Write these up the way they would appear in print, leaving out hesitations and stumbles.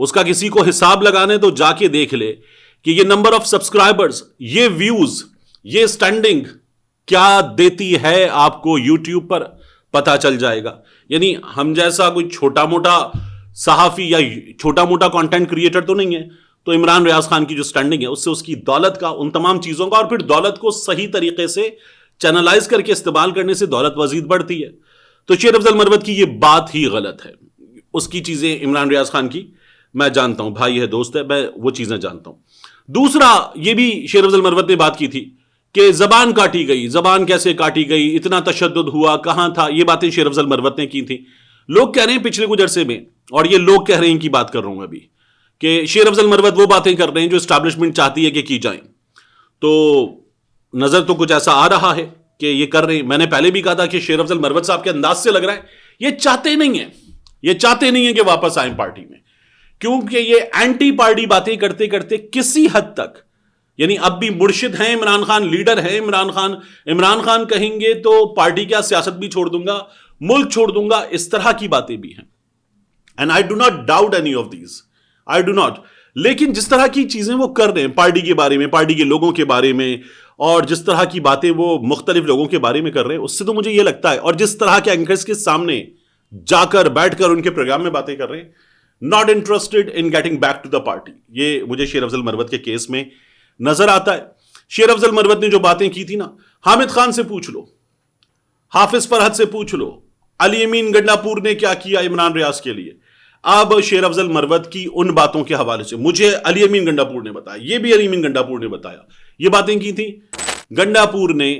اس کا کسی کو حساب لگانے تو جا کے دیکھ لے کہ یہ نمبر آف سبسکرائبرز، یہ ویوز، یہ سٹینڈنگ کیا دیتی ہے آپ کو یوٹیوب پر پتا چل جائے گا. یعنی ہم جیسا کوئی چھوٹا موٹا صحافی یا چھوٹا موٹا کانٹینٹ کریٹر تو نہیں ہے، تو عمران ریاض خان کی جو سٹینڈنگ ہے اس سے اس کی دولت کا، ان تمام چیزوں کا، اور پھر دولت کو صحیح طریقے سے چینلائز کر کے استعمال کرنے سے دولت مزید بڑھتی ہے. تو شیر افضل مروت کی یہ بات ہی غلط ہے. اس کی چیزیں عمران ریاض خان کی میں جانتا ہوں، بھائی ہے، دوست ہے، میں وہ چیزیں جانتا ہوں. دوسرا یہ بھی شیر افضل مروت نے بات کی تھی کہ زبان کاٹی گئی، زبان کیسے کاٹی گئی، اتنا تشدد ہوا، کہاں تھا، یہ باتیں شیر افضل مروت نے کی تھیں. لوگ کہہ رہے ہیں پچھلے کچھ عرصے میں، اور یہ لوگ کہہ رہے ہیں، ان کی بات کر رہا ہوں ابھی، کہ شیر افضل مروت وہ باتیں کر رہے ہیں جو اسٹیبلشمنٹ چاہتی ہے کہ کی جائیں. تو نظر تو کچھ ایسا آ رہا ہے کہ یہ کر رہے ہیں. میں نے پہلے بھی کہا تھا کہ شیر افضل مروت صاحب کے انداز سے لگ رہا ہے یہ چاہتے نہیں ہیں، یہ چاہتے نہیں ہیں کہ واپس آئیں پارٹی میں، کیونکہ یہ اینٹی پارٹی باتیں کرتے کرتے کسی حد تک، یعنی اب بھی مرشد ہیں عمران خان، لیڈر ہیں عمران خان کہیں گے تو پارٹی کیا سیاست بھی چھوڑ دوں گا، ملک چھوڑ دوں گا، اس طرح کی باتیں بھی ہیں. And I do not doubt any of these, I do not. لیکن جس طرح کی چیزیں وہ کر رہے ہیں پارٹی کے بارے میں، پارٹی کے لوگوں کے بارے میں، اور جس طرح کی باتیں وہ مختلف لوگوں کے بارے میں کر رہے ہیں، اس سے تو مجھے یہ لگتا ہے، اور جس طرح کے اینکرز کے سامنے جا کر بیٹھ کر ان کے پروگرام میں باتیں کر رہے ہیں، not interested in getting back to the party, یہ مجھے شیر افضل مروت کے کیس میں نظر آتا ہے. شیر افضل مروت نے جو باتیں کی تھی نا، حامد خان سے پوچھ لو، حافظ فرحت سے پوچھ لو، علی امین گنڈا پور نے کیا کیا عمران ریاض کے لیے. اب شیر افضل مروت کی ان باتوں کے حوالے سے مجھے علی امین گنڈا پور نے بتایا، یہ بھی علی امین گنڈا پور نے بتایا، یہ باتیں کی تھی. گنڈا پور نے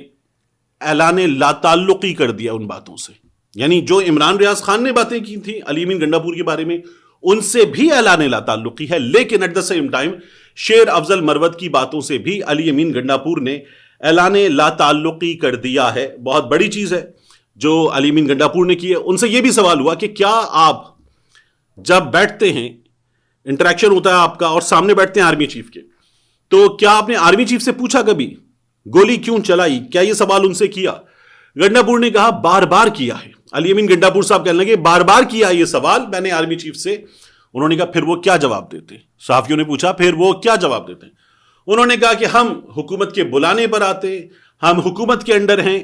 اعلان لا تعلقی کر دیا ان باتوں سے، یعنی جو عمران ریاض خان نے باتیں کی تھی علی امین گنڈا پور کے بارے میں، ان سے بھی اعلان لا تعلقی ہے. لیکن ایٹ دا سیم ٹائم شیر افضل مروت کی باتوں سے بھی علی امین گنڈا پور نے اعلان لا تعلقی کر دیا ہے. بہت بڑی چیز ہے جو علی امین گنڈا پور نے کی ہے. ان سے یہ بھی سوال ہوا کہ کیا آپ جب بیٹھتے ہیں، انٹریکشن ہوتا ہے آپ کا اور سامنے بیٹھتے ہیں آرمی چیف کے، تو کیا آپ نے آرمی چیف سے پوچھا کبھی گولی کیوں چلائی؟ کیا یہ سوال ان سے کیا؟ گنڈا پور نے کہا بار بار کیا ہے. علی امین گنڈا پور صاحب کہنے لگے بار بار کیا یہ سوال میں نے آرمی چیف سے. انہوں نے کہا پھر وہ کیا جواب دیتے؟ صحافیوں نے پوچھا پھر وہ کیا جواب دیتے؟ انہوں نے کہا کہ ہم حکومت کے بلانے پر آتے، ہم حکومت کے انڈر ہیں،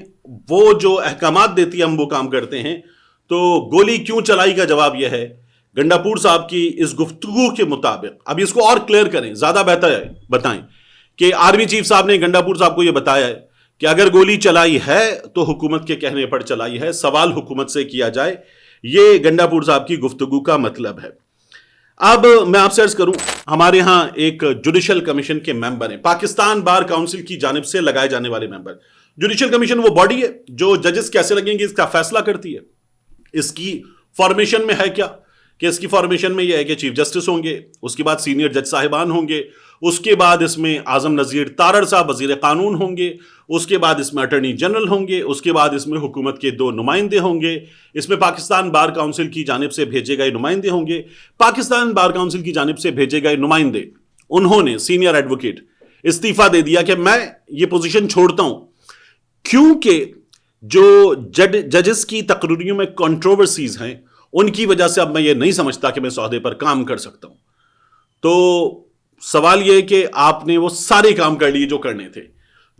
وہ جو احکامات دیتی ہم وہ کام کرتے ہیں. تو گولی کیوں چلائی کا جواب یہ ہے گنڈا پور صاحب کی اس گفتگو کے مطابق. اب اس کو اور کلیئر کریں، زیادہ بہتر ہے بتائیں کہ آرمی چیف صاحب نے گنڈا پور صاحب کو یہ بتایا ہے کہ اگر گولی چلائی ہے تو حکومت کے کہنے پر چلائی ہے، سوال حکومت سے کیا جائے. یہ گنڈا پور صاحب کی گفتگو کا مطلب ہے. اب میں آپ سے عرض کروں، ہمارے ہاں ایک جوڈیشل کمیشن کے ممبر ہیں، پاکستان بار کاؤنسل کی جانب سے لگائے جانے والے ممبر. جوڈیشل کمیشن وہ باڈی ہے جو ججز کیسے لگیں گے اس کا فیصلہ کرتی ہے. اس کی فارمیشن میں ہے کیا کہ اس کی فارمیشن میں یہ ہے کہ چیف جسٹس ہوں گے، اس کے بعد سینئر جج صاحبان ہوں گے، اس کے بعد اس میں اعظم نذیر تارڑ صاحب وزیر قانون ہوں گے، اس کے بعد اس میں اٹارنی جنرل ہوں گے، اس کے بعد اس میں حکومت کے 2 نمائندے ہوں گے، اس میں پاکستان بار کاؤنسل کی جانب سے بھیجے گئے نمائندے ہوں گے. پاکستان بار کاؤنسل کی جانب سے بھیجے گئے نمائندے، انہوں نے سینئر ایڈوکیٹ استعفیٰ دے دیا کہ میں یہ پوزیشن چھوڑتا ہوں کیونکہ جو ججز کی تقرریوں میں کنٹروورسیز ہیں ان کی وجہ سے اب میں یہ نہیں سمجھتا کہ میں اس عہدے پر کام کر سکتا ہوں. تو سوال یہ ہے کہ آپ نے وہ سارے کام کر لیے جو کرنے تھے،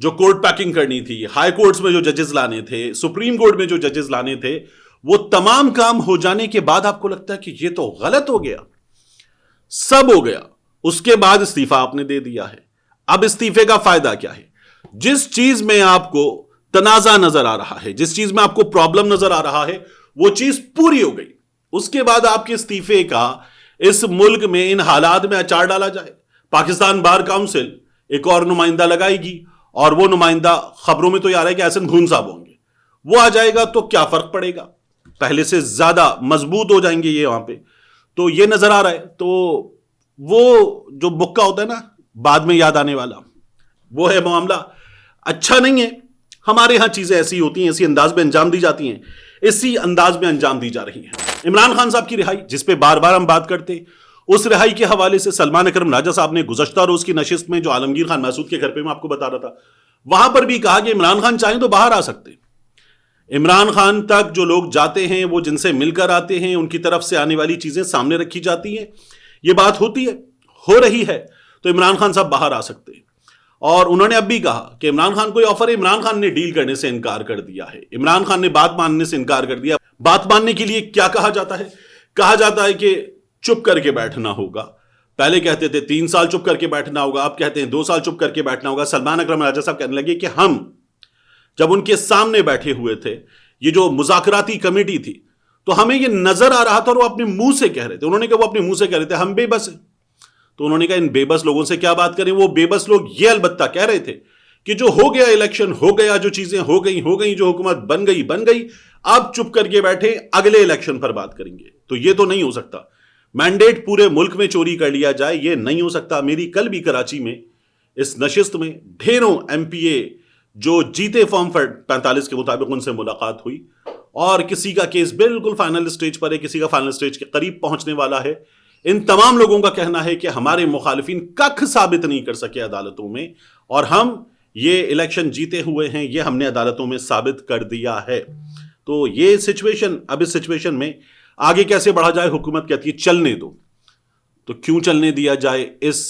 جو کورٹ پیکنگ کرنی تھی، ہائی کورٹس میں جو ججز لانے تھے، سپریم کورٹ میں جو ججز لانے تھے، وہ تمام کام ہو جانے کے بعد آپ کو لگتا ہے کہ یہ تو غلط ہو گیا، سب ہو گیا، اس کے بعد استعفیٰ آپ نے دے دیا ہے. اب استعفے کا فائدہ کیا ہے؟ جس چیز میں آپ کو تنازع نظر آ رہا ہے، جس چیز میں آپ کو پرابلم نظر آ رہا ہے، وہ چیز پوری ہو گئی. اس کے بعد آپ کے استعفے کا اس ملک میں ان حالات میں اچار ڈالا جائے. پاکستان بار کاؤنسل ایک اور نمائندہ لگائے گی، اور وہ نمائندہ خبروں میں تو یہ آ رہا ہے کہ احسن بھون صاحب ہوں گے. وہ آ جائے گا تو کیا فرق پڑے گا؟ پہلے سے زیادہ مضبوط ہو جائیں گے یہ وہاں پہ. تو یہ نظر آ رہا ہے. تو وہ جو مکہ ہوتا ہے نا بعد میں یاد آنے والا، وہ ہے معاملہ. اچھا نہیں ہے. ہمارے ہاں چیزیں ایسی ہوتی ہیں، اسی انداز میں انجام دی جاتی ہیں، اسی انداز میں انجام دی جا رہی ہیں. عمران خان صاحب کی رہائی جس پہ بار بار ہم بات کرتے، اس رہائی کے حوالے سے سلمان اکرم راجہ صاحب نے گزشتہ روز کی نشست میں جو عالمگیر خان محسود کے گھر پہ میں آپ کو بتا رہا تھا، وہاں پر بھی کہا کہ عمران خان چاہیں تو باہر آ سکتے. عمران خان تک جو لوگ جاتے ہیں وہ جن سے مل کر آتے ہیں، ان کی طرف سے آنے والی چیزیں سامنے رکھی جاتی ہیں. یہ بات ہوتی ہے، ہو رہی ہے، تو عمران خان صاحب باہر آ سکتے ہیں. اور انہوں نے اب بھی کہا کہ عمران خان کوئی آفر ہے، عمران خان نے ڈیل کرنے سے انکار کر دیا ہے، عمران خان نے بات ماننے سے انکار کر دیا. بات ماننے کے لیے کیا کہا جاتا ہے؟ کہا جاتا ہے کہ چپ کر کے بیٹھنا ہوگا. پہلے کہتے تھے 3 سال چپ کر کے بیٹھنا ہوگا، اب کہتے ہیں 2 سال چپ کر کے بیٹھنا ہوگا. سلمان اکرم راجہ صاحب کہنے لگے کہ ہم جب ان کے سامنے بیٹھے ہوئے تھے، یہ جو مذاکراتی کمیٹی تھی، تو ہمیں یہ نظر آ رہا تھا اور وہ اپنے منہ سے کہہ رہے تھے. انہوں نے کہا وہ اپنے منہ سے کہہ رہے تھے ہم بے بس ہیں. تو انہوں نے کہا ان بے بس لوگوں سے کیا بات کریں. وہ بے بس لوگ یہ البتہ کہہ رہے تھے کہ جو ہو گیا الیکشن ہو گیا، جو چیزیں ہو گئی، جو حکومت بن گئی، اب چپ کر کے بیٹھے، اگلے الیکشن پر بات کریں گے. تو یہ تو نہیں ہو سکتا. مینڈیٹ پورے ملک میں چوری کر لیا جائے، یہ نہیں ہو سکتا. میری کل بھی کراچی میں اس نشست میں ڈھیروں ایم پی اے جو جیتے فارم 45 کے مطابق ان سے ملاقات ہوئی، اور کسی کا کیس بالکل فائنل سٹیج پر ہے، کسی کا فائنل سٹیج کے قریب پہنچنے والا ہے. ان تمام لوگوں کا کہنا ہے کہ ہمارے مخالفین کخ ثابت نہیں کر سکے عدالتوں میں، اور ہم یہ الیکشن جیتے ہوئے ہیں، یہ ہم نے عدالتوں میں ثابت کر دیا ہے. تو یہ سچویشن، اب اس سچویشن میں آگے کیسے بڑھا جائے؟ حکومت کہتی ہے چلنے دو. تو کیوں چلنے دیا جائے اس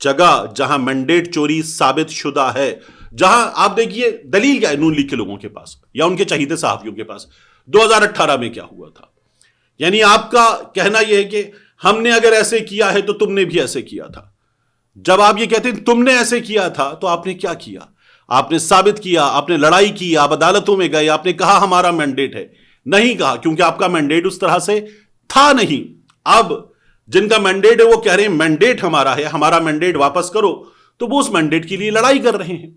جگہ جہاں مینڈیٹ چوری ثابت شدہ ہے، جہاں آپ دیکھیے دلیل کیا ہے نون لیگ کے لوگوں کے پاس یا ان کے چہیتے صحافیوں کے پاس. 2018 میں کیا ہوا تھا؟ یعنی آپ کا کہنا یہ ہے کہ ہم نے اگر ایسے کیا ہے تو تم نے بھی ایسے کیا تھا. جب آپ یہ کہتے ہیں تم نے ایسے کیا تھا، تو آپ نے کیا کیا؟ آپ نے ثابت کیا، آپ نے لڑائی کی، آپ عدالتوں میں گئے، آپ نے کہا ہمارا مینڈیٹ ہے. نہیں کہا، کیونکہ آپ کا مینڈیٹ اس طرح سے تھا نہیں. اب جن کا مینڈیٹ ہے وہ کہہ رہے ہیں مینڈیٹ ہمارا ہے، ہمارا مینڈیٹ واپس کرو، تو وہ اس مینڈیٹ کے لیے لڑائی کر رہے ہیں.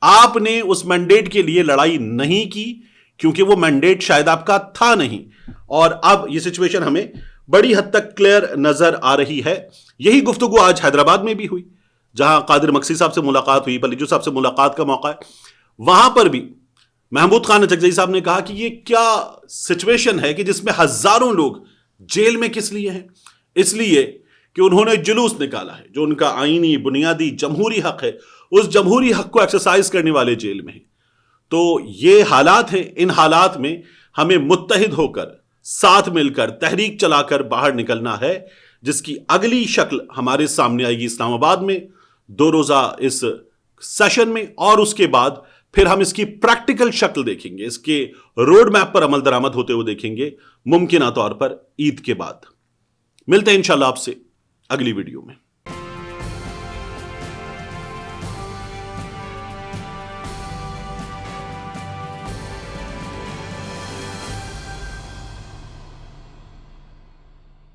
آپ نے اس مینڈیٹ کے لیے لڑائی نہیں کی کیونکہ وہ مینڈیٹ شاید آپ کا تھا نہیں. اور اب یہ سچویشن ہمیں بڑی حد تک کلیئر نظر آ رہی ہے. یہی گفتگو آج حیدرآباد میں بھی ہوئی، جہاں قادر مکسی صاحب سے ملاقات ہوئی، پلیجو صاحب سے ملاقات کا موقع ہے. وہاں پر بھی محمود خان اچکزئی صاحب نے کہا کہ یہ کیا سچویشن ہے کہ جس میں ہزاروں لوگ جیل میں کس لیے ہیں؟ اس لیے کہ انہوں نے جلوس نکالا ہے، جو ان کا آئینی بنیادی جمہوری حق ہے، اس جمہوری حق کو ایکسرسائز کرنے والے جیل میں ہیں. تو یہ حالات ہیں. ان حالات میں ہمیں متحد ہو کر، ساتھ مل کر، تحریک چلا کر باہر نکلنا ہے، جس کی اگلی شکل ہمارے سامنے آئے گی اسلام آباد میں 2 روزہ اس سیشن میں، اور اس کے بعد پھر ہم اس کی پریکٹیکل شکل دیکھیں گے، اس کے روڈ میپ پر عمل درآمد ہوتے ہوئے دیکھیں گے، ممکنہ طور پر عید کے بعد. ملتے ہیں انشاءاللہ آپ سے اگلی ویڈیو میں.